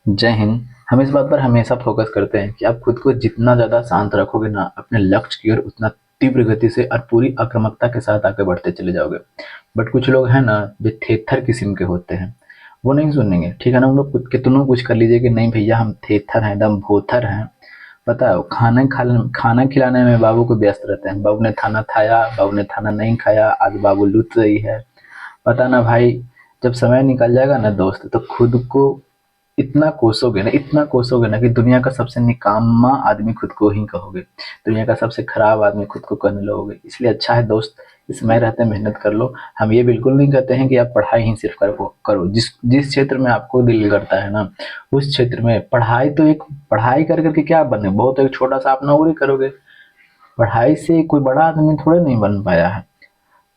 जय हिंद। हम इस बात पर हमेशा फोकस करते हैं कि आप खुद को जितना ज़्यादा शांत रखोगे ना, अपने लक्ष्य की ओर उतना तीव्र गति से और पूरी आक्रामकता के साथ आगे बढ़ते चले जाओगे। बट कुछ लोग हैं ना, जो थेथर किस्म के होते हैं, वो नहीं सुनेंगे। ठीक है ना, उन लोग खुद कितनों कुछ कर लीजिए कि नहीं भैया हम थेथर हैं, एकदम भोथर हैं। पता है, वो खाना खिलाने में बाबू को व्यस्त रहते हैं। बाबू ने खाना खाया, बाबू ने खाना नहीं खाया, आज बाबू लुट रही है। पता ना भाई, जब समय निकल जाएगा ना दोस्त, तो खुद को इतना कोसोगे ना कि दुनिया का सबसे निकाम्मा आदमी खुद को ही कहोगे। दुनिया का सबसे खराब आदमी खुद को कहने लगोगे। इसलिए अच्छा है दोस्त, इस समय रहते मेहनत कर लो। हम ये बिल्कुल नहीं कहते हैं कि आप पढ़ाई ही सिर्फ करो। जिस जिस क्षेत्र में आपको दिल करता है ना, उस क्षेत्र में पढ़ाई तो एक पढ़ाई कर करके क्या बने, बहुत एक छोटा सा आप नौकरी करोगे। पढ़ाई से कोई बड़ा आदमी थोड़े नहीं बन पाया है।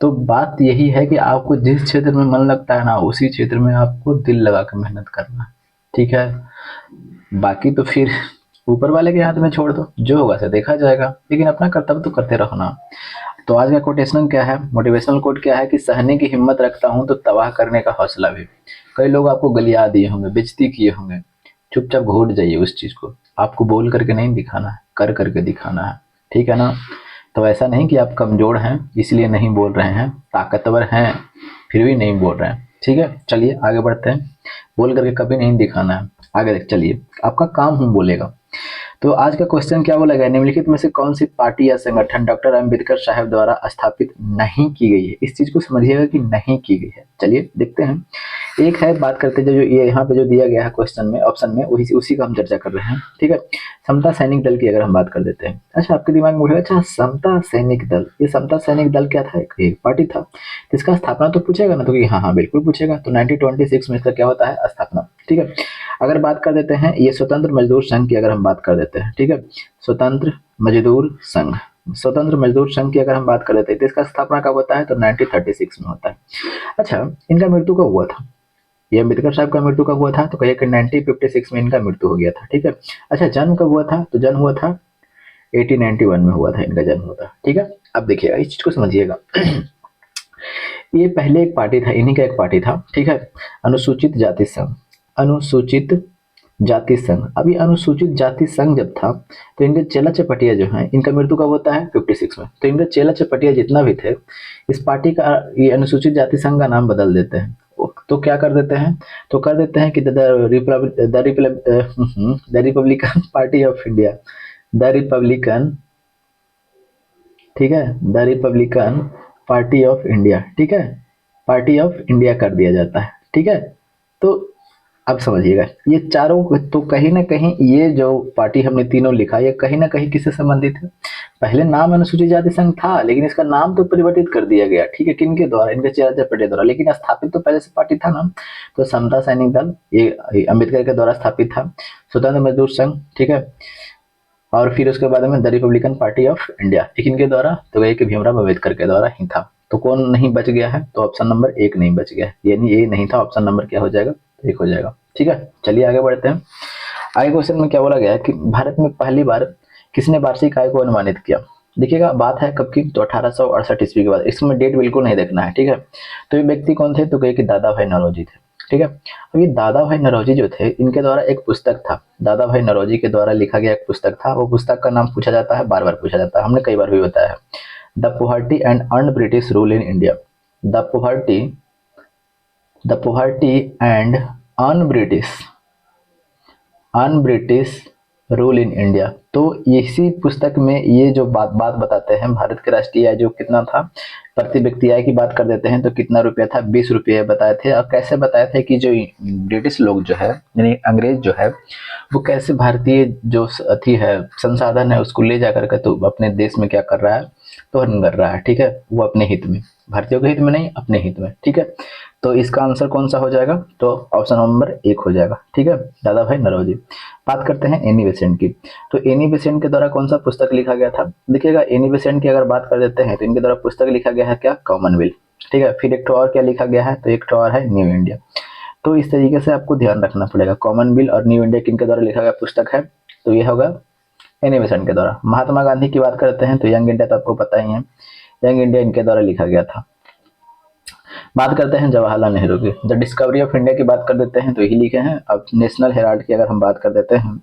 तो बात यही है कि आपको जिस क्षेत्र में मन लगता है ना, उसी क्षेत्र में आपको दिल लगा के मेहनत करना है। ठीक है, बाकी तो फिर ऊपर वाले के हाथ में छोड़ दो, जो होगा से देखा जाएगा। लेकिन अपना कर्तव्य तो करते रहो ना। तो आज का कोटेशन क्या है, मोटिवेशनल कोट क्या है कि सहने की हिम्मत रखता हूँ तो तबाह करने का हौसला भी। कई लोग आपको गलिया दिए होंगे, बेइज्जती किए होंगे, चुपचाप घोट जाइए उस चीज को। आपको बोल करके नहीं दिखाना है, कर करके दिखाना है। ठीक है ना। तो ऐसा नहीं कि आप कमजोर हैं इसलिए नहीं बोल रहे हैं, ताकतवर हैं फिर भी नहीं बोल रहे हैं। ठीक है, चलिए आगे बढ़ते हैं। बोल करके कभी नहीं दिखाना है। आगे देख चलिए, आपका काम हूँ बोलेगा। तो आज का क्वेश्चन क्या बोला गया, निम्नलिखित में से कौन सी पार्टी या संगठन डॉक्टर अम्बेडकर साहब द्वारा स्थापित नहीं की गई है। इस चीज को समझिएगा कि नहीं की गई है। चलिए देखते हैं। एक है, बात करते हैं जो ये यहाँ पे जो दिया गया है क्वेश्चन में, ऑप्शन में, वही उसी का हम चर्चा कर रहे हैं। ठीक है, समता सैनिक दल की अगर हम बात कर देते हैं। अच्छा, आपके दिमाग में उठेगा, अच्छा समता सैनिक दल, ये समता सैनिक दल क्या था, एक पार्टी था। तो इसका स्थापना तो पूछेगा ना, तो कि हाँ हाँ बिल्कुल पूछेगा। तो 1926 में इसका क्या होता है, स्थापना। ठीक है, अगर बात कर देते हैं ये स्वतंत्र मजदूर संघ की, अगर हम बात कर देते हैं। ठीक है, स्वतंत्र मजदूर संघ, स्वतंत्र मजदूर संघ की अगर हम बात कर लेते हैं, तो इसका स्थापना कब होता है, तो 1936 में होता है। अच्छा, इनका मृत्यु कब हुआ था, ये अम्बेडकर साहब का मृत्यु कब हुआ था, तो कहिए कि 1956 में इनका मृत्यु हो गया था। ठीक है, अच्छा जन्म कब हुआ था, तो जन्म हुआ था 1891 में हुआ था, इनका जन्म हुआ था। ठीक है, अब देखिएगा इस चीज को समझिएगा। ये पहले एक पार्टी था, इन्हीं का एक पार्टी था। ठीक है, अनुसूचित जाति संघ, अनुसूचित जाति संघ। अभी अनुसूचित जाति संघ जब था, तो इनके चेला चपटिया जो है, इनका मृत्यु कब होता है, 56 में। तो इनके चेला चपटिया जितना भी थे, इस पार्टी का, ये अनुसूचित जाति संघ का नाम बदल देते हैं। तो क्या कर देते हैं, तो कर देते हैं कि the Republican party of India, the Republican, ठीक है, the Republican party of India. ठीक है, पार्टी ऑफ इंडिया कर दिया जाता है। ठीक है, तो अब समझिएगा, ये चारों तो कहीं ना कहीं ये जो पार्टी हमने तीनों लिखा, ये कहीं ना कहीं किससे संबंधित है। पहले नाम अनुसूचित जाति संघ था, लेकिन इसका नाम तो परिवर्तित कर दिया गया। ठीक है, किनके द्वारा, इनके चेहरा पटेल द्वारा, लेकिन स्थापित तो पहले से पार्टी था ना। तो समता सैनिक दल ये अम्बेडकर के द्वारा स्थापित था। स्वतंत्र मजदूर संघ, ठीक है, और फिर उसके बाद में the Republican party of India, एक इनके द्वारा, तो ये कि भीमराव अम्बेडकर के द्वारा ही था। तो कौन नहीं बच गया है, तो ऑप्शन नंबर एक नहीं बच गया है, यानी ये नहीं था। ऑप्शन नंबर क्या हो जाएगा, एक हो जाएगा। ठीक है, चलिए आगे बढ़ते हैं। आगे क्वेश्चन में क्या बोला गया है कि भारत में पहली बार किसने वार्षिक आय को अनुमानित किया। देखिएगा, बात है कब की, तो 1868 ईस्वी के बाद। इसमें डेट बिल्कुल नहीं देखना है। ठीक है, तो ये व्यक्ति कौन थे, तो कहे कि दादा भाई नौरोजी थे। ठीक है, अब ये दादा भाई नौरोजी जो थे, इनके द्वारा एक पुस्तक था, दादा भाई नौरोजी के द्वारा लिखा गया एक पुस्तक था। वो पुस्तक का नाम पूछा जाता है, बार बार पूछा जाता है, हमने कई बार भी बताया है। The poverty and earn British rule in India, the poverty, the poverty and un British, un British rule in India. तो इसी पुस्तक में ये जो बात बात बताते हैं, भारत के राष्ट्रीय आय जो कितना था, प्रति व्यक्ति आय की बात कर देते हैं, तो कितना रुपया था, 20 रुपये बताए थे। और कैसे बताए थे कि जो ब्रिटिश लोग जो है, यानी अंग्रेज जो है, वो कैसे भारतीय जो अथी है, संसाधन है, उसको ले जा करके तो अपने देश में क्या कर रहा है, दोहन कर रहा है। ठीक है, वो अपने हित में, भारतीयों के हित में नहीं, अपने हित में। ठीक है, तो इसका आंसर कौन सा हो जाएगा, तो ऑप्शन नंबर एक हो जाएगा। ठीक है, दादा भाई नौरोजी। बात करते हैं एनी बेसेंट की। तो एनी बेसेंट के द्वारा कौन सा पुस्तक लिखा गया था, देखिएगा एनी बेसेंट की अगर बात कर देते हैं, तो इनके द्वारा पुस्तक लिखा गया है क्या, कॉमनवेल्थ। ठीक है, फिर एक तो और क्या लिखा गया है, तो एक तो और है न्यू इंडिया। तो इस तरीके से आपको ध्यान रखना पड़ेगा, कॉमनवेल्थ और न्यू इंडिया किनके द्वारा लिखा गया पुस्तक है, तो ये होगा एनी बेसेंट के द्वारा। महात्मा गांधी की बात करते हैं, तो यंग इंडिया तो आपको पता ही है, यंग इंडिया इनके द्वारा लिखा गया था। बात करते हैं जवाहरलाल नेहरू की। द डिस्कवरी ऑफ इंडिया की बात कर देते हैं तो यही लिखे हैं। अब नेशनल हेराल्ड की अगर हम बात कर देते हैं,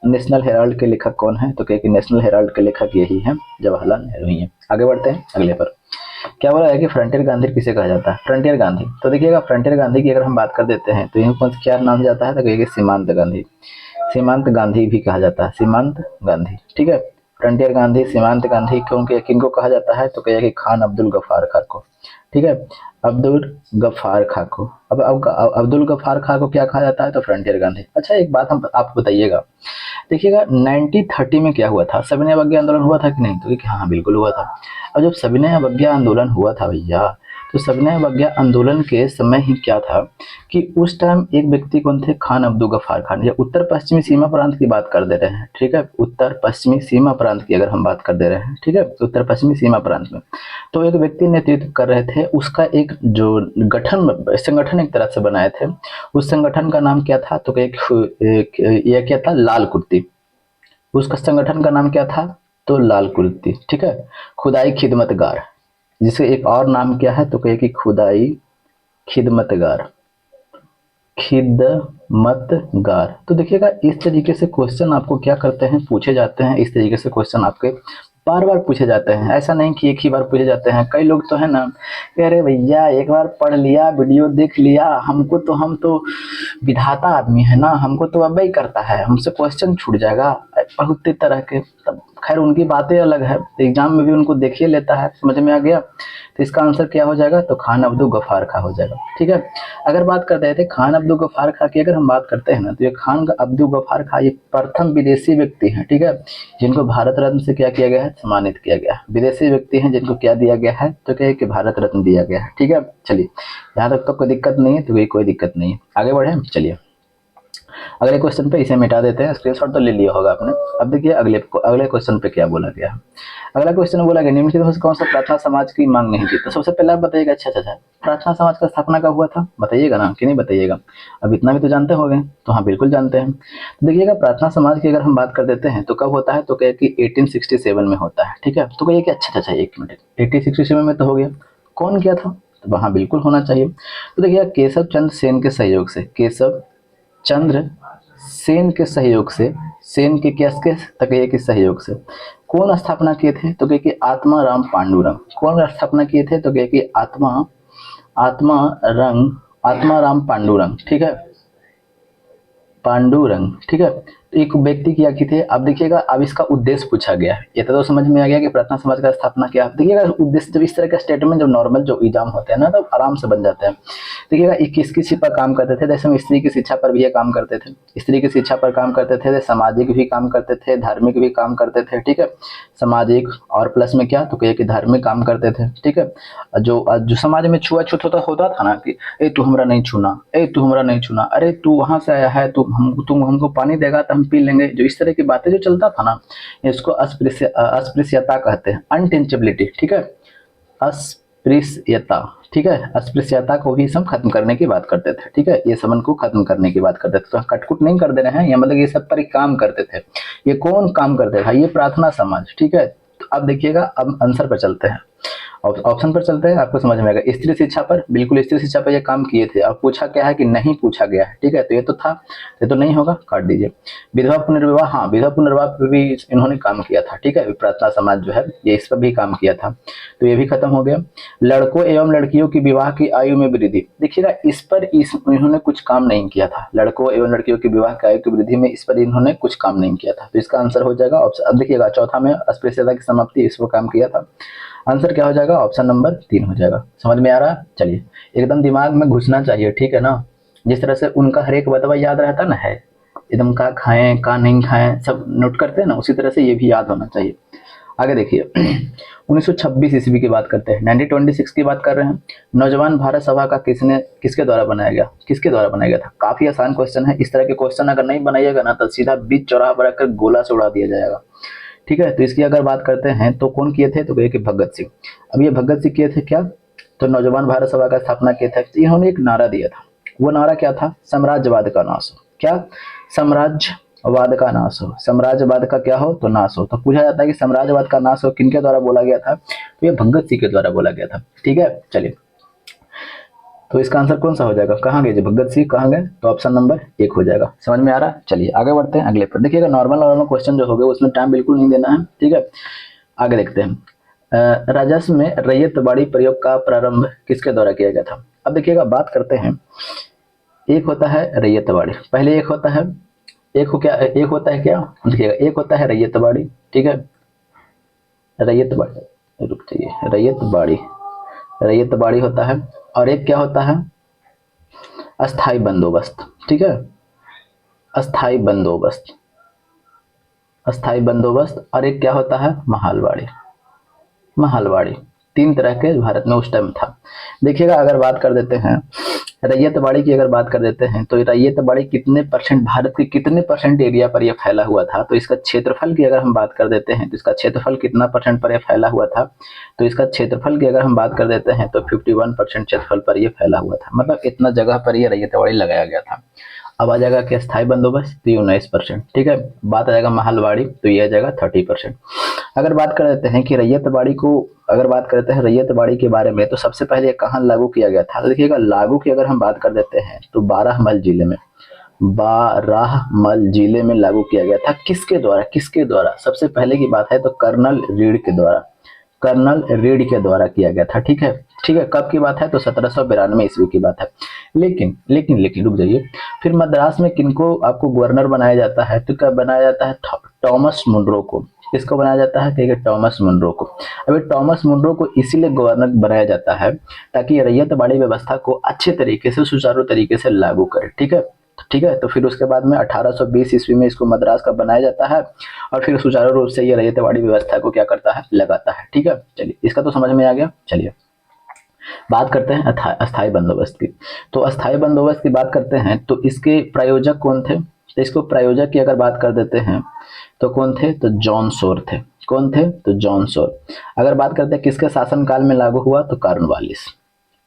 नेशनल हेराल्ड के लेखक कौन है, तो कहे कि नेशनल हेराल्ड के लेखक यही है, जवाहरलाल नेहरू ही है। आगे बढ़ते हैं अगले पर। क्या बोला है कि फ्रंटियर गांधी किसे कहा जाता है? फ्रंटियर गांधी, तो देखिएगा फ्रंटियर गांधी की अगर हम बात कर देते हैं तो इनको क्या नाम जाता है, तो कहिए सीमांत गांधी। सीमांत गांधी भी कहा जाता है, सीमांत गांधी, ठीक है। फ्रंटियर गांधी, सीमांत गांधी, क्योंकि किनको कहा जाता है, तो कहिए कि खान अब्दुल गफ्फार खान को, ठीक है, अब्दुल गफ्फार खां को। अब अब्दुल गफ्फार खां को क्या कहा जाता है, तो फ्रंटियर गांधी। अच्छा एक बात हम आप बताइएगा, देखिएगा 1930 में क्या हुआ था, सविनय अवज्ञा आंदोलन हुआ था कि नहीं, तो हाँ हाँ बिल्कुल हुआ था। अब जब सविनय अवज्ञा आंदोलन हुआ था भैया, तो सविनय अवज्ञा आंदोलन के समय ही क्या था कि उस टाइम एक व्यक्ति कौन थे, खान अब्दुल गफ्फार खान। या उत्तर पश्चिमी सीमा प्रांत की बात कर दे रहे हैं, ठीक है, उत्तर पश्चिमी सीमा प्रांत की अगर हम बात कर दे रहे हैं, ठीक है, उत्तर पश्चिमी सीमा प्रांत में तो एक व्यक्ति नेतृत्व कर रहे थे। उसका एक जो संगठन एक तरह से बनाए थे, उस संगठन का नाम क्या था, तो यह क्या था, लाल कुर्ती। उसका संगठन का नाम क्या था, तो लाल कुर्ती, ठीक है। खुदाई खिदमतगार, जिसे एक और नाम क्या है, तो कहे कि खुदाई खिदमतगार, खिदमतगार। तो देखिएगा इस तरीके से क्वेश्चन आपको क्या करते हैं, पूछे जाते हैं। इस तरीके से क्वेश्चन आपके बार बार पूछे जाते हैं, ऐसा नहीं कि एक ही बार पूछे जाते हैं। कई लोग तो है ना कि अरे भैया एक बार पढ़ लिया, वीडियो देख लिया, हमको तो हम तो विधाता आदमी है ना, हमको तो अब ही करता है, हमसे क्वेश्चन छूट जाएगा, बहुत तरह के। तब खैर उनकी बातें अलग है, एग्जाम में भी उनको देखिए लेता है, समझ में आ गया। तो इसका आंसर क्या हो जाएगा, तो खान अब्दुल गफ्फार खां हो जाएगा, ठीक है। अगर बात करते थे खान अब्दुल गफ्फार खां की, अगर हम बात करते हैं ना, तो ये खान अब्दुल गफ्फार खां ये प्रथम विदेशी व्यक्ति हैं, ठीक है, जिनको भारत रत्न से क्या किया गया है, सम्मानित किया गया है। विदेशी व्यक्ति हैं जिनको क्या दिया गया है, तो क्या है कि भारत रत्न दिया गया है, ठीक है। चलिए यहाँ तक तो कोई दिक्कत नहीं है, तो कोई दिक्कत नहीं है, आगे बढ़े। चलिए अगले क्वेश्चन पे इसे मिटा देते हैं, स्क्रीनशॉट तो ले लिया होगा आपने। अब देखिए अगले क्वेश्चन पे क्या बोला गया है। अगला क्वेश्चन बोला गया निम्नलिखित में से कौन सा प्रार्थना समाज की मांग नहीं थी। तो सबसे पहले आप बताइएगा, अच्छा प्रार्थना समाज का स्थापना कब हुआ था, बताइएगा ना कि नहीं बताइएगा। अब इतना भी तो जानते होंगे, तो हाँ बिल्कुल जानते हैं। तो देखिएगा प्रार्थना समाज की अगर हम बात कर देते हैं तो कब होता है, तो क्या कि 1867 में होता है, ठीक है। तो कहिए कि अच्छा एक मिनट, 1867 में तो हो गया, कौन किया था, तो वहाँ बिल्कुल होना चाहिए। तो देखिए केशव चंद्र सेन के सहयोग से, केशव चंद्र सेन के सहयोग से, सेन के किसके तकिए के सहयोग से कौन स्थापना किए थे, तो कहे कि आत्मा राम पांडुरंग। कौन स्थापना किए थे, तो कहे कि आत्मा राम पांडुरंग, ठीक है, पांडुरंग, ठीक है। तो एक व्यक्ति किया की थे। अब देखिएगा अब इसका उद्देश्य पूछा गया है, ये तो समझ में आ गया कि प्रार्थना समाज का स्थापना क्या। देखिएगा उद्देश्य, जब इस तरह का स्टेटमेंट जब नॉर्मल जो एग्जाम होते हैं ना, तो आराम से बन जाते हैं। देखिएगा ये किसकी शिक्षा पर काम करते थे, जैसे हम स्त्री की शिक्षा पर भी ये काम करते थे, स्त्री की शिक्षा पर काम करते थे, सामाजिक भी काम करते थे, धार्मिक भी काम करते थे, ठीक है। सामाजिक और प्लस में क्या, तो कहिए कि धार्मिक काम करते थे, ठीक है। जो समाज में छुआछूत होता था ना कि ए तू हमरा नहीं छूना, ए तू हमरा नहीं छूना, अरे तू वहां से आया है, तुम हमको पानी देगा तो हम पी लेंगे, जो इस तरह की बातें जो चलता था ना, इसको अस्पृश्यता कहते हैं, अनटेंचेबिलिटी, ठीक है, अस्पृश्यता, ठीक है। अस्पृश्यता को ही सब खत्म करने की बात करते थे, ठीक है, ये सबन को खत्म करने की बात करते थे। तो कटकुट नहीं कर दे रहे हैं, ये मतलब ये सब पर काम करते थे। ये कौन काम करते था, ये प्रार्थना समाज, ठीक है। तो अब देखिएगा, अब आंसर पर चलते हैं, ऑप्शन पर चलते हैं, आपको समझ में आएगा। स्त्री शिक्षा पर, बिल्कुल स्त्री शिक्षा पर ये काम किए थे। अब पूछा क्या है कि नहीं पूछा गया है, ठीक है, तो ये तो था, ये तो नहीं होगा, काट दीजिए। विधवा पुनर्विवाह, हाँ विधवा पुनर्विवाह पर भी इन्होंने काम किया था, ठीक है, प्रार्थना समाज जो है ये इस पर भी काम किया था, तो ये भी खत्म हो गया। लड़कों एवं लड़कियों की विवाह की आयु में वृद्धि, देखिएगा इस इन्होंने कुछ काम नहीं किया था। लड़कों एवं लड़कियों की विवाह की आयु की वृद्धि में इस पर इन्होंने कुछ काम नहीं किया था, तो इसका आंसर हो जाएगा ऑप्शन। अब देखिएगा चौथा में अस्पृश्यता की समाप्ति, इस पर काम किया था। आंसर क्या हो जाएगा, ऑप्शन नंबर 3 हो जाएगा। समझ में आ रहा है, चलिए एकदम दिमाग में घुसना चाहिए, ठीक है ना। जिस तरह से उनका हर एक बतवा याद रहता ना है, एकदम का खाएं का नहीं खाएं सब नोट करते हैं ना, उसी तरह से ये भी याद होना चाहिए। आगे देखिए 1926 ईस्वी की बात करते हैं, 1926 की बात कर रहे हैं। नौजवान भारत सभा का किसके द्वारा बनाया गया, किसके द्वारा बनाया गया था। काफी आसान क्वेश्चन है, इस तरह के क्वेश्चन अगर नहीं बनाइएगा ना, तो सीधा बीच चौराहा पर रखकर गोला से उड़ा दिया जाएगा, ठीक है। तो इसकी अगर बात करते हैं तो कौन किए थे, तो कहिए कि भगत सिंह। अब ये भगत सिंह किए थे क्या, तो नौजवान भारत सभा का स्थापना किए थे। इन्होंने एक नारा दिया था, वो नारा क्या था, साम्राज्यवाद का नाश हो। क्या, साम्राज्यवाद का नाश हो, साम्राज्यवाद का क्या हो, तो नाश हो। तो पूछा जाता है कि साम्राज्यवाद का नाश हो किनके द्वारा बोला गया था, तो ये भगत सिंह के द्वारा बोला गया था, ठीक है। चलिए तो इसका आंसर कौन सा हो जाएगा, कहाँ गए जी भगत सिंह, कहाँ गए, तो ऑप्शन नंबर 1 हो जाएगा। समझ में आ रहा है? चलिए आगे बढ़ते हैं अगले पर। देखिएगा नॉर्मल नॉर्मल क्वेश्चन जो हो गए उसमें टाइम बिल्कुल नहीं देना है, ठीक है। आगे देखते हैं। राजस्व में रैयतवाड़ी प्रयोग का प्रारंभ किसके द्वारा किया गया था। अब देखिएगा बात करते हैं, एक होता है रैयतवाड़ी, पहले एक होता है, एक होता है क्या, देखिएगा एक होता है रैयतवाड़ी, ठीक है, रैयतवाड़ी, रुक जाइए, रैयतवाड़ी होता है, और एक क्या होता है, अस्थाई बंदोबस्त, ठीक है, अस्थाई बंदोबस्त, अस्थाई बंदोबस्त, और एक क्या होता है, महालवाड़ी, महालवाड़ी। 3 तरह के भारत में उस टाइम था। देखिएगा अगर बात कर देते हैं रैयतवाड़ी की, अगर बात कर देते हैं तो रैयतवाड़ी कितने परसेंट, भारत के कितने परसेंट एरिया पर यह फैला हुआ था, तो इसका क्षेत्रफल की अगर हम बात कर देते हैं तो इसका क्षेत्रफल कितना परसेंट पर यह फैला हुआ था, तो इसका क्षेत्रफल की अगर हम बात कर देते हैं तो 51% क्षेत्रफल पर यह फैला हुआ था, मतलब इतना जगह पर यह रैयतवाड़ी लगाया गया था। अब आ जाएगा कि स्थायी बंदोबस्त, तो ये 19%, ठीक है। बात आ जाएगा महलवाड़ी, तो ये आ जाएगा 30%। अगर बात कर देते हैं कि रैयतवाड़ी को, अगर बात करते हैं रैयतवाड़ी के बारे में, तो सबसे पहले कहाँ लागू किया गया था, तो देखिएगा लागू की अगर हम बात कर देते हैं तो बाराहमल जिले में, बाराहमल जिले में लागू किया गया था। किसके द्वारा, किसके द्वारा, सबसे पहले की बात है तो कर्नल रीड के द्वारा, कर्नल रीड के द्वारा किया गया था, ठीक है, ठीक है। कब की बात है, तो 1792 ईस्वी की बात है। लेकिन लेकिन लेकिन रुक जाइए, फिर मद्रास में किनको आपको गवर्नर बनाया जाता है, तो क्या बनाया जाता है, थॉमस मुनरो को। किसको बनाया जाता है, कहिए थॉमस मुनरो को। अभी थॉमस मुनरो को इसीलिए गवर्नर बनाया जाता है ताकि रैयतवाड़ी व्यवस्था को अच्छे तरीके से, सुचारू तरीके से लागू करे, ठीक है, ठीक है। तो फिर उसके बाद में 1820 ईस्वी में इसको मद्रास का बनाया जाता है, और फिर सुचारू रूप से ये रैयतवाड़ी व्यवस्था को क्या करता है, लगाता है, ठीक है। चलिए इसका तो समझ में आ गया। चलिए बात करते हैं अस्थाई बंदोबस्त की। तो अस्थाई बंदोबस्त की बात करते हैं तो इसके प्रायोजक कौन थे, तो इसको प्रायोजक की अगर बात कर देते हैं तो कौन थे, तो जॉन शोर थे। कौन थे, तो जॉन शोर। अगर बात करते हैं किसके शासनकाल में लागू हुआ, तो कार्नवालिस,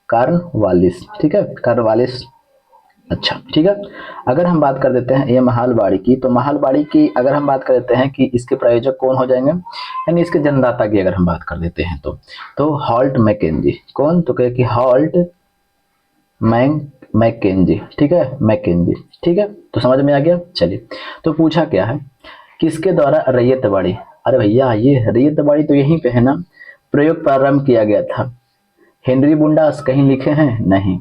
कार्नवालिस, ठीक है, कार्नवालिस। अच्छा ठीक है। अगर हम बात कर देते हैं ये महालवाड़ी की, तो महालवाड़ी की अगर हम बात कर देते हैं कि इसके प्रायोजक कौन हो जाएंगे, यानी इसके जन्मदाता की अगर हम बात कर देते हैं तो हॉल्ट मैकेंजी। कौन, तो कहे कि हॉल्ट मैकेंजी, ठीक है, मैकेंजी, ठीक है। तो समझ में आ गया। चलिए तो पूछा क्या है, किसके द्वारा रैयतवाड़ी, अरे भैया ये रैयतवाड़ी तो यहीं पे है ना, प्रयोग प्रारंभ किया गया था। हेनरी बुंडास कहीं लिखे हैं, नहीं।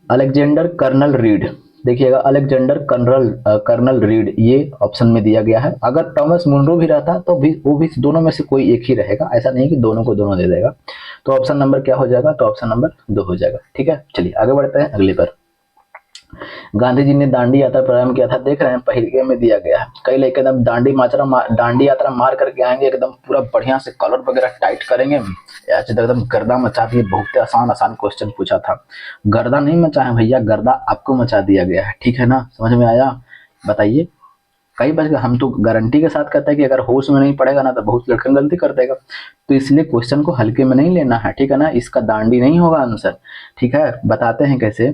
अलेक्जेंडर कर्नल रीड, देखिएगा अलेक्जेंडर कर्नल रीड, ये ऑप्शन में दिया गया है। अगर टॉमस मुनरो भी रहता तो भी वो भी दोनों में से कोई एक ही रहेगा, ऐसा नहीं कि दोनों को दोनों दे देगा। तो ऑप्शन नंबर क्या हो जाएगा, तो ऑप्शन नंबर 2 हो जाएगा, ठीक है। चलिए आगे बढ़ते हैं अगले पर। गांधी जी ने दांडी यात्रा प्रारंभ किया था, देख रहे हैं पहिए में दिया गया है, कई लड़के एकदम दांडी यात्रा मार करके आएंगे, एकदम पूरा बढ़िया से कलर वगैरह टाइट करेंगे, एकदम गर्दा मचा दिए। बहुत आसान आसान क्वेश्चन पूछा था, गर्दा नहीं मचा है भैया, गर्दा आपको मचा दिया गया है, ठीक है ना, समझ में आया। बताइए कई बार हम तो गारंटी के साथ कहते हैं कि अगर होश में नहीं पड़ेगा ना तो बहुत लड़का गलती कर देगा, तो इसलिए क्वेश्चन को हल्के में नहीं लेना है, ठीक है ना। इसका दांडी नहीं होगा आंसर, ठीक है। बताते हैं कैसे,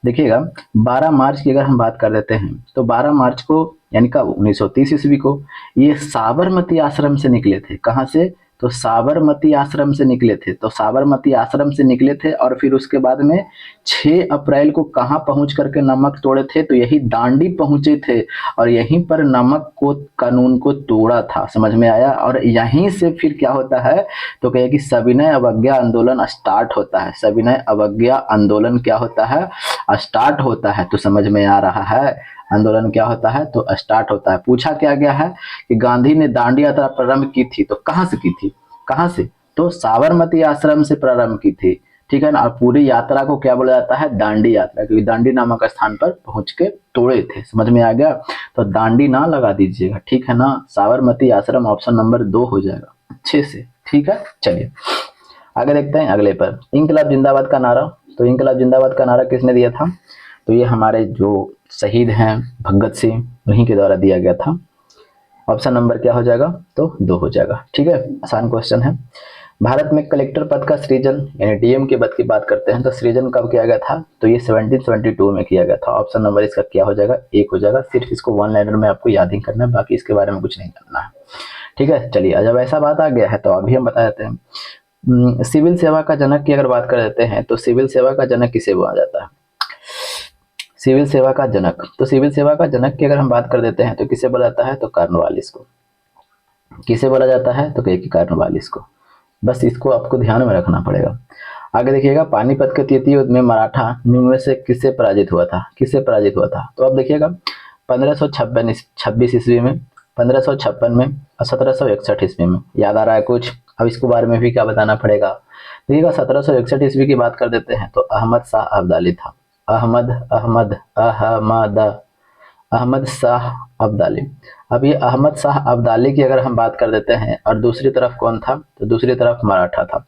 देखिएगा 12 मार्च की अगर हम बात कर देते हैं तो 12 मार्च को, यानी कब, 1930 ईस्वी को ये साबरमती आश्रम से निकले थे। कहाँ से, तो साबरमती आश्रम से निकले थे, तो साबरमती आश्रम से निकले थे, और फिर उसके बाद में 6 अप्रैल को कहाँ पहुंच करके नमक तोड़े थे, तो यही दांडी पहुंचे थे, और यहीं पर नमक को कानून को तोड़ा था, समझ में आया। और यहीं से फिर क्या होता है, तो कहे कि सविनय अवज्ञा आंदोलन स्टार्ट होता है, सविनय अवज्ञा आंदोलन क्या होता है, स्टार्ट होता है। तो समझ में आ रहा है, आंदोलन क्या होता है, तो स्टार्ट होता है। पूछा क्या गया है कि गांधी ने दांडी यात्रा प्रारंभ की थी, तो कहाँ से की थी, कहाँ से, तो साबरमती आश्रम से प्रारंभ की थी, ठीक है ना। और पूरी यात्रा को क्या बोला जाता है, दांडी यात्रा, क्योंकि दांडी नामक स्थान पर पहुंच के तोड़े थे, समझ में आ गया। तो दांडी ना लगा दीजिएगा, ठीक है ना, साबरमती आश्रम ऑप्शन नंबर 2 हो जाएगा अच्छे से, ठीक है। चलिए आगे देखते हैं अगले पर। इंकलाब जिंदाबाद का नारा, तो इंकलाब जिंदाबाद का नारा किसने दिया था, तो ये हमारे जो शहीद हैं भगत सिंह, उन्हीं के द्वारा दिया गया था। ऑप्शन नंबर क्या हो जाएगा, तो 2 हो जाएगा, ठीक है। आसान क्वेश्चन है। भारत में कलेक्टर पद का सृजन, यानी डीएम के पद की बात करते हैं तो सृजन कब किया गया था, तो ये 1772 में किया गया था। ऑप्शन नंबर इसका क्या हो जाएगा, 1 हो जाएगा। सिर्फ इसको वन लाइनर में आपको याद ही करना है, बाकी इसके बारे में कुछ नहीं जानना है, ठीक है। चलिए जब ऐसा बात आ गया है तो अभी हम बता देते हैं। सिविल सेवा का जनक की अगर बात कर देते हैं तो सिविल सेवा का जनक किसे बोला जाता है? सिविल सेवा का जनक, तो सिविल सेवा का जनक की अगर हम बात कर देते हैं तो किसे बोला जाता है? तो कॉर्नवालिस को। किसे बोला जाता है? तो कहिए कि कॉर्नवालिस को। बस इसको आपको ध्यान में रखना पड़ेगा। आगे देखिएगा, पानीपत के तृतीय युद्ध में मराठा निम्न में से किससे पराजित हुआ था? किससे पराजित हुआ था? तो अब देखिएगा 1526 ईस्वी में, 1556 में और 1761 ईस्वी में। याद आ रहा है कुछ? अब इसको बारे में भी क्या बताना पड़ेगा? देखिएगा 1761 ईस्वी की बात कर देते हैं तो अहमद शाह अब्दाली था। अहमद अहमद अहमद अहमद शाह अब्दाली। अब ये अहमद शाह अब्दाली की अगर हम बात कर देते हैं और दूसरी तरफ कौन था? तो दूसरी तरफ मराठा था।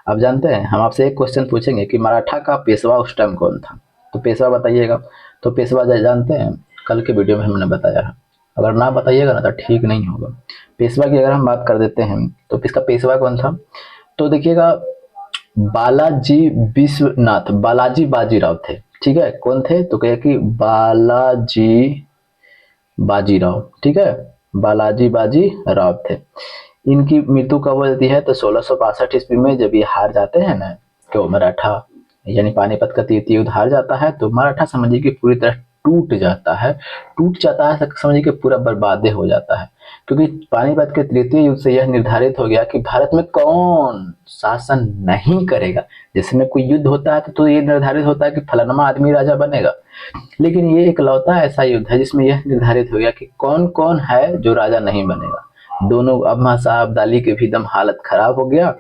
अब जानते हैं, हम आपसे एक क्वेश्चन पूछेंगे कि मराठा का पेशवा उस टाइम कौन था? तो पेशवा बताइएगा। तो पेशवा जानते हैं, कल के वीडियो में हमने बताया है, अगर ना बताइएगा ना तो ठीक नहीं होगा। पेशवा की अगर हम बात कर देते हैं तो इसका पेशवा कौन था? तो देखिएगा बालाजी विश्वनाथ, बालाजी बाजीराव थे। ठीक है, कौन थे? तो कहे कि बालाजी बाजीराव। ठीक है, बालाजी बाजीराव थे। इनकी मृत्यु कब होती है? तो 1662 ईस्वी में, जब ये हार जाते हैं ना, क्यों मराठा, यानी पानीपत का तृतीय युद्ध हार जाता है तो मराठा समझिए कि पूरी तरह टूट जाता है। टूट जाता है समझिए कि पूरा बर्बादे हो जाता है, क्योंकि पानीपत के तृतीय युद्ध से यह निर्धारित हो गया कि भारत में कौन शासन नहीं करेगा। जैसे में कोई युद्ध होता है तो ये निर्धारित होता है कि फलाना आदमी राजा बनेगा, लेकिन ये इकलौता ऐसा युद्ध है जिसमें यह निर्धारित हो गया कि कौन कौन है जो राजा नहीं बनेगा। दोनों, अब साहब अब्दाली के भी एकदम हालत खराब हो गया।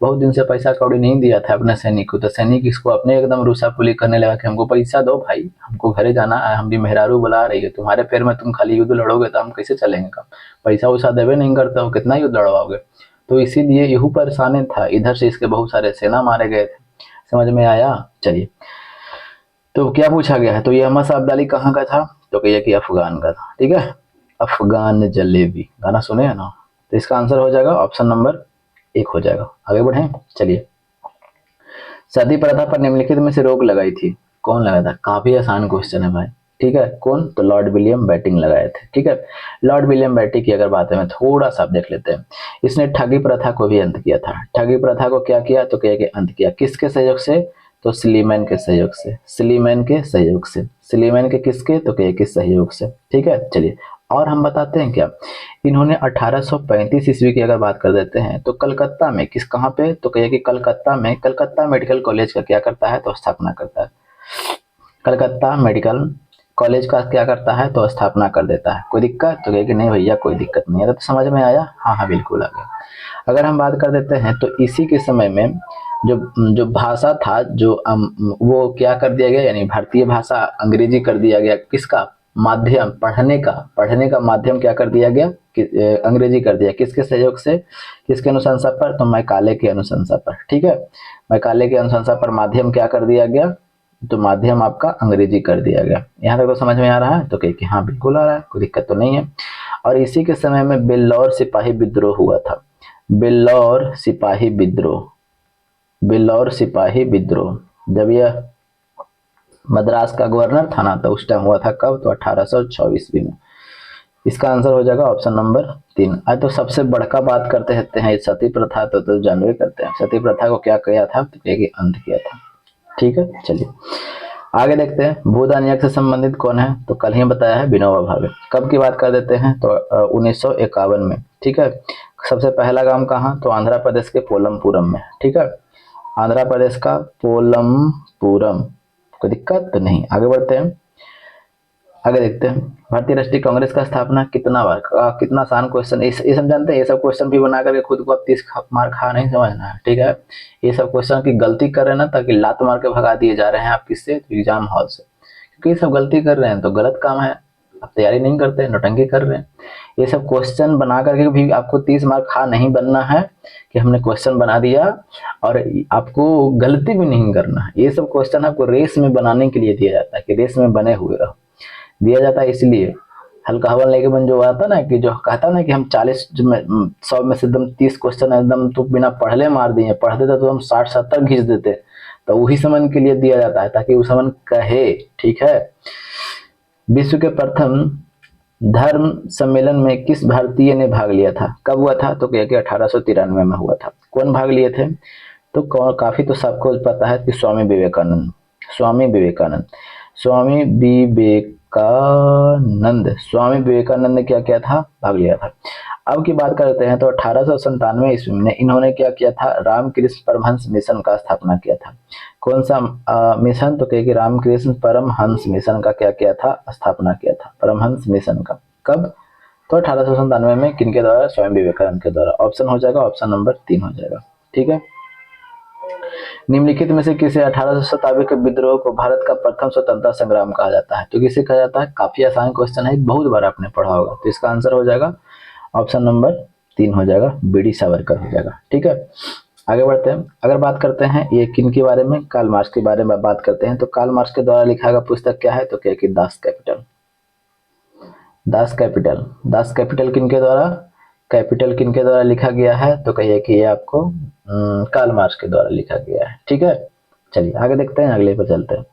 बहुत दिन से पैसा कौड़ी नहीं दिया था अपने सैनिक को, तो सैनिक इसको अपने एकदम रूसापुली करने लगा कि हमको पैसा दो भाई, हमको घरे जाना है, हम भी मेहरारू बुला रही है, तुम्हारे पैर में तुम खाली युद्ध लड़ोगे तो हम कैसे चलेंगे काम? पैसा वैसा देवे नहीं करते हो, कितना युद्ध लड़वाओगे? तो इसीलिए यहू परेशानी था। इधर से इसके बहुत सारे सेना मारे गए थे। समझ में आया? चलिए, तो क्या पूछा गया है? तो ये अहमद शाह अब्दाली कहाँ का था? तो कहिए कि अफगान का था। ठीक है, अफगान जलेबी गाना सुने है ना? तो इसका आंसर हो जाएगा ऑप्शन नंबर 1 हो जाएगा। आगे बढ़े, चलिए। सती प्रथा पर निम्नलिखित में से रोक लगाई थी, कौन लगाया था? काफी आसान क्वेश्चन है भाई। ठीक है, कौन? तो लॉर्ड विलियम बेटिंग लगाए थे। ठीक है, लॉर्ड विलियम बेटिंग की अगर बात है थोड़ा सा देख लेते हैं। इसने ठगी प्रथा को भी अंत किया था। ठगी प्रथा को क्या किया? तो क्या अंत किया। किसके सहयोग से? तो स्लीमैन के सहयोग से। स्लीमैन के सहयोग से। स्लीमैन के किसके? तो क्या के सहयोग से। ठीक है, चलिए और हम बताते हैं क्या। इन्होंने 1835 ईस्वी की अगर बात कर देते हैं तो कलकत्ता में, किस कहाँ पे? तो कहिए कि कलकत्ता में, कलकत्ता मेडिकल कॉलेज का क्या करता है? तो स्थापना करता है। कलकत्ता मेडिकल कॉलेज का क्या करता है? तो स्थापना कर देता है। कोई दिक्कत? तो कहिए कि नहीं भैया कोई दिक्कत नहीं है। तो समझ में आया? हाँ हाँ बिल्कुल आ गया। अगर हम बात कर देते हैं तो इसी के समय में जो जो भाषा था, जो वो क्या कर दिया गया, यानी भारतीय भाषा अंग्रेजी कर दिया गया। किसका माध्यम? पढ़ने का माध्यम क्या कर दिया गया? अंग्रेजी कर दिया। किसके सहयोग से? किसके अनुशंसा पर? तो मैकाले के अनुशंसा पर। ठीक है, मैकाले के अनुशंसा पर माध्यम क्या कर दिया गया? तो माध्यम आपका अंग्रेजी कर दिया गया। यहाँ तक तो समझ में आ रहा है? तो कहिए कि हाँ बिल्कुल आ रहा है, कोई दिक्कत तो नहीं है। और इसी के समय में बेल्लौर सिपाही विद्रोह हुआ था। बेल्लौर सिपाही विद्रोह, बेल्लौर सिपाही विद्रोह, जब यह मद्रास का गवर्नर था ना, तो उस टाइम हुआ था। कब? तो 1824 में। इसका आंसर हो जाएगा ऑप्शन नंबर 3। आज तो सबसे बड़का बात करते हैं सती प्रथा, तो जानवे करते हैं सती प्रथा को क्या किया था? तो अंत किया था। ठीक है, चलिए आगे देखते हैं। भूदान यज्ञ से संबंधित कौन है? तो कल ही बताया है, विनोबा भावे। कब की बात कर देते हैं? तो 1951 में। ठीक है, सबसे पहला गांव कहाँ? तो आंध्र प्रदेश के पोलमपुरम में। ठीक है, आंध्र प्रदेश का पोलमपुरम। कोई दिक्कत तो नहीं, आगे बढ़ते हैं। आगे देखते हैं, भारतीय राष्ट्रीय कांग्रेस का स्थापना कितना बार? कितना आसान क्वेश्चन, ये सब जानते हैं। ये सब क्वेश्चन भी बना करके खुद को 30 मार खा नहीं समझना है। ठीक है, ये सब क्वेश्चन की गलती कर रहे हैं ना, ताकि लात मार के भगा दिए जा रहे हैं आप किससे? तो एग्जाम हॉल से। क्योंकि ये सब गलती कर रहे हैं तो गलत काम है, आप तैयारी नहीं करते, नौटंकी कर रहे हैं। ये सब क्वेश्चन बना करके भी आपको 30 मार्क खा नहीं बनना है कि हमने क्वेश्चन बना दिया और आपको गलती भी नहीं करना है। ये सब क्वेश्चन आपको रेस में बनाने के लिए दिया जाता है कि रेस में बने हुए रहो। दिया जाता है इसलिए। हल्का हवा लेके बन जो आता ना, कि जो कहता ना कि हम 40 100 में से एकदम 30 क्वेश्चन एकदम तो बिना पढ़ले मार दिए, पढ़ देते तो हम 60-70 घींच देते। तो वही समन के लिए दिया जाता है, ताकि वो समन कहे। ठीक है, विश्व के प्रथम धर्म सम्मेलन में किस भारतीय ने भाग लिया था? कब हुआ था? तो कह के 1893 में हुआ था। कौन भाग लिए थे? तो काफी तो सबको पता है कि स्वामी विवेकानंद। स्वामी विवेकानंद स्वामी विवेकानंद स्वामी विवेकानंद ने क्या किया था? भाग लिया था। अब की बात करते हैं तो 1897 ईस्वी में इन्होंने क्या किया था? रामकृष्ण परमहंस मिशन का स्थापना किया था। कौन सा मिशन? तो कहे कि रामकृष्ण परमहंस मिशन का क्या किया था? स्थापना किया था, परमहंस मिशन का। कब? तो 1897 में। किनके द्वारा? स्वामी विवेकानंद के द्वारा। ऑप्शन हो जाएगा, ऑप्शन नंबर 3 हो जाएगा। ठीक है। निम्नलिखित में से किसे 1827 के विद्रोह को भारत का प्रथम स्वतंत्रता संग्राम कहा जाता है? तो किसे कहा जाता है? काफी आसान क्वेश्चन है, बहुत बार आपने पढ़ा होगा। तो इसका आंसर हो जाएगा ऑप्शन नंबर 3 हो जाएगा, बीडी सावरकर हो जाएगा। ठीक है, आगे बढ़ते हैं। अगर बात करते हैं ये किन के बारे में? कार्ल मार्क्स के बारे में बात करते हैं। तो कार्ल मार्क्स के द्वारा लिखा गया पुस्तक क्या है? तो क्या कि Das Kapital. Das Kapital. Das Kapital किनके द्वारा? कैपिटल किनके द्वारा लिखा गया है? तो कहिए कि ये आपको कार्ल मार्क्स के द्वारा लिखा गया है। ठीक है, चलिए आगे देखते हैं, अगले पर चलते हैं।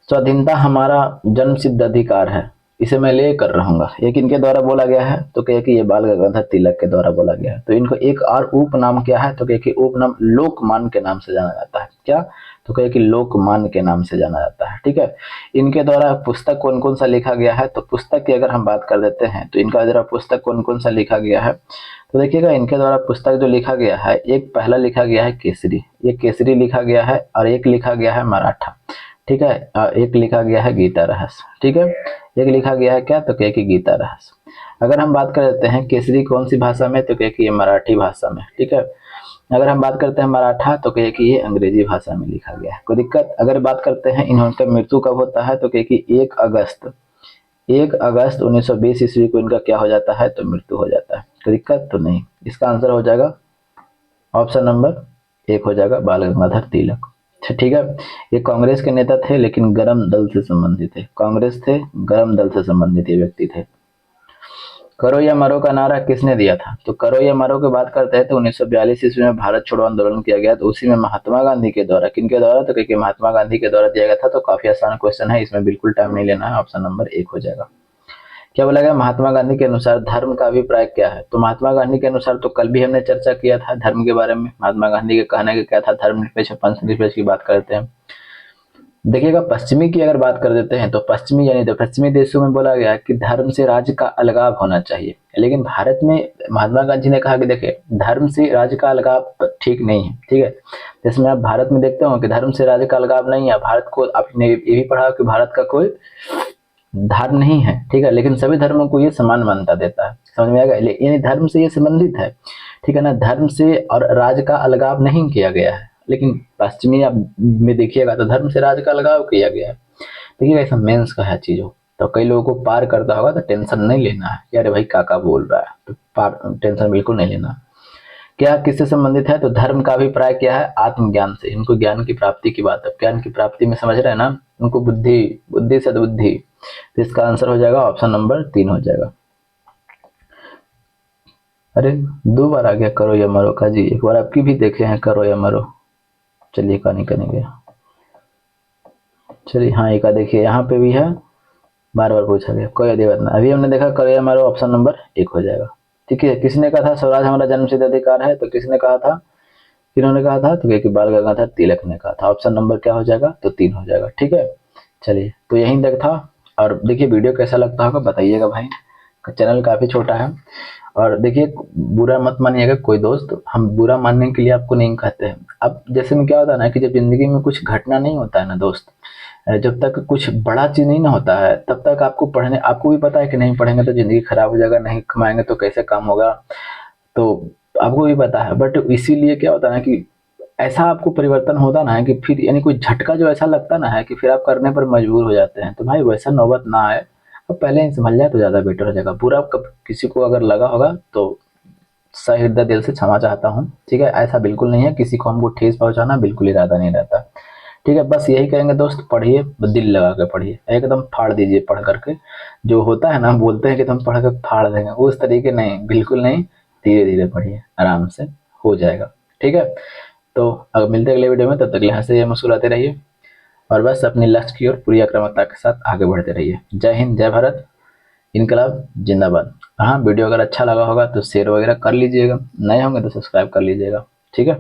स्वाधीनता हमारा जन्म सिद्ध अधिकार है, इसे मैं ले कर रहूंगा, ये किनके द्वारा बोला गया है? तो कहे कि ये बाल गंगाधर तिलक के द्वारा बोला गया है। तो इनको एक और उपनाम क्या है? तो कहे कि उपनाम लोकमान के नाम से जाना जाता है। क्या? तो कहे कि लोकमान के नाम से जाना जाता है। ठीक है, इनके द्वारा पुस्तक कौन कौन सा लिखा गया है? तो पुस्तक की अगर हम बात कर देते हैं तो इनका द्वारा पुस्तक कौन कौन सा लिखा गया है? तो देखिएगा, इनके द्वारा पुस्तक जो लिखा गया है, एक पहला लिखा गया है केसरी, ये केसरी लिखा गया है, और एक लिखा गया है मराठा। ठीक है, एक लिखा गया है गीता रहस्य। ठीक है, एक लिखा गया है क्या? तो कहे कि गीता रहस्य। अगर हम बात कर लेते हैं केसरी कौन सी भाषा में? तो कहे कि ये मराठी भाषा में। ठीक है, अगर हम बात करते हैं मराठा तो कहे कि ये अंग्रेजी भाषा में लिखा गया है। कोई दिक्कत? अगर बात करते हैं इनका मृत्यु कब होता है? तो कहे कि 1 अगस्त 1920 ईस्वी को इनका क्या हो जाता है? तो मृत्यु हो जाता है। कोई दिक्कत तो नहीं। इसका आंसर हो जाएगा ऑप्शन नंबर 1 हो जाएगा, बाल गंगाधर तिलक। ठीक है, ये कांग्रेस के नेता थे, लेकिन गरम दल से संबंधित थे। कांग्रेस थे, गरम दल से संबंधित ये व्यक्ति थे। करो या मरो का नारा किसने दिया था? तो करो या मरो की बात करते हैं तो 1942 ईस्वी में भारत छोड़ो आंदोलन किया गया, तो उसी में महात्मा गांधी के द्वारा। किनके द्वारा? तो क्योंकि महात्मा गांधी के द्वारा दिया गया था। तो काफी आसान क्वेश्चन है, इसमें बिल्कुल टाइम नहीं लेना है। ऑप्शन नंबर 1 हो जाएगा। क्या बोला गया? महात्मा गांधी के अनुसार धर्म का अभिप्राय क्या है? तो महात्मा गांधी के अनुसार तो कल भी हमने चर्चा किया था धर्म के बारे में। महात्मा गांधी के कहने का क्या था? धर्मनिरपेक्ष पंथनिरपेक्ष की बात करते हैं। देखिएगा, पश्चिमी की अगर बात कर देते हैं तो पश्चिमी यानी तो पश्चिमी देशों में बोला गया कि धर्म से राज्य का अलगाव होना चाहिए, लेकिन भारत में महात्मा गांधी ने कहा कि देखिए धर्म से राज्य का अलगाव ठीक नहीं है। ठीक है, जिसमें आप भारत में देखते हो कि धर्म से राज्य का अलगाव नहीं है। भारत को आपने ये भी पढ़ा कि भारत का कोई धर्म नहीं है। ठीक है, लेकिन सभी धर्मों को ये समान मान्यता देता है। समझ में आएगा? यानी धर्म से ये संबंधित है। ठीक है ना, धर्म से और राज का अलगाव नहीं किया गया है। लेकिन पश्चिमी आप में देखिएगा तो धर्म से राज का अलगाव किया गया है। देखिएगा, ऐसा मेंस का है चीजों, तो कई लोगों को पार करता होगा तो टेंशन नहीं लेना है कि अरे भाई काका बोल रहा है, तो पार टेंशन बिल्कुल नहीं लेना। क्या किससे संबंधित है? तो धर्म का अभिप्राय क्या है? आत्मज्ञान से। इनको ज्ञान की प्राप्ति की बात है। ज्ञान की प्राप्ति में समझ रहे हैं ना, उनको बुद्धि बुद्धि सद्बुद्धि। तो इसका आंसर हो जाएगा ऑप्शन नंबर 3 हो जाएगा। अरे 2 बार आ गया करो या मरो का जी, एक बार आपकी भी देखे हैं करो या मरो। चलिए कहानी करेंगे। चलिए हाँ, एक देखिए यहाँ पे भी है, बार बार पूछा गया, कोई बात ना। अभी हमने देखा करो या मरो, ऑप्शन नंबर 1 हो जाएगा। ठीक है, किसने कहा था स्वराज हमारा जन्मसिद्ध अधिकार है? तो किसने कहा था? किन्होंने कहा था? तो कि बाल गंगाधर तिलक ने कहा था। ऑप्शन नंबर क्या हो जाएगा? तो 3 हो जाएगा। ठीक है, चलिए तो यही तक था। और देखिए वीडियो कैसा लगता होगा बताइएगा भाई, चैनल काफी छोटा है। और देखिए बुरा मत मानिएगा कोई दोस्त, हम बुरा मानने के लिए आपको नहीं कहते हैं। अब जैसे में क्या होता है ना कि जब जिंदगी में कुछ घटना नहीं होता है ना दोस्त, जब तक कुछ बड़ा चीज नहीं ना होता है तब तक आपको पढ़ने, आपको भी पता है कि नहीं पढ़ेंगे तो जिंदगी खराब हो जाएगा, नहीं कमाएंगे तो कैसे काम होगा, तो आपको भी पता है। बट इसीलिए क्या होता है ना कि ऐसा आपको परिवर्तन होता ना है कि फिर यानी कोई झटका जो ऐसा लगता ना है कि फिर आप करने पर मजबूर हो जाते हैं। तो भाई वैसा नौबत ना आए, अब पहले ही संभल जाए तो ज्यादा बेटर हो जाएगा। बुरा कब किसी को अगर लगा होगा तो सही हृदय दिल से क्षमा चाहता हूँ। ठीक है, ऐसा बिल्कुल नहीं है, किसी को हमको ठेस पहुंचाना बिल्कुल इरादा नहीं रहता। ठीक है, बस यही कहेंगे दोस्त, पढ़िए, दिल लगा के पढ़िए, एकदम फाड़ दीजिए पढ़ करके। जो होता है ना, बोलते हैं कि तुम पढ़ कर फाड़ देंगे, उस तरीके नहीं, बिल्कुल नहीं, धीरे धीरे पढ़िए, आराम से हो जाएगा। ठीक है, तो अब मिलते हैं अगले वीडियो में, तब तक हंसते मुस्कुराते रहिए और बस अपने लक्ष्य की ओर पूरी आक्रामकता के साथ आगे बढ़ते रहिए। जय हिंद, जय भारत। इनकलाब जिंदाबाद। हाँ, वीडियो अगर अच्छा लगा होगा तो शेयर वगैरह कर लीजिएगा, नए होंगे तो सब्सक्राइब कर लीजिएगा। ठीक है।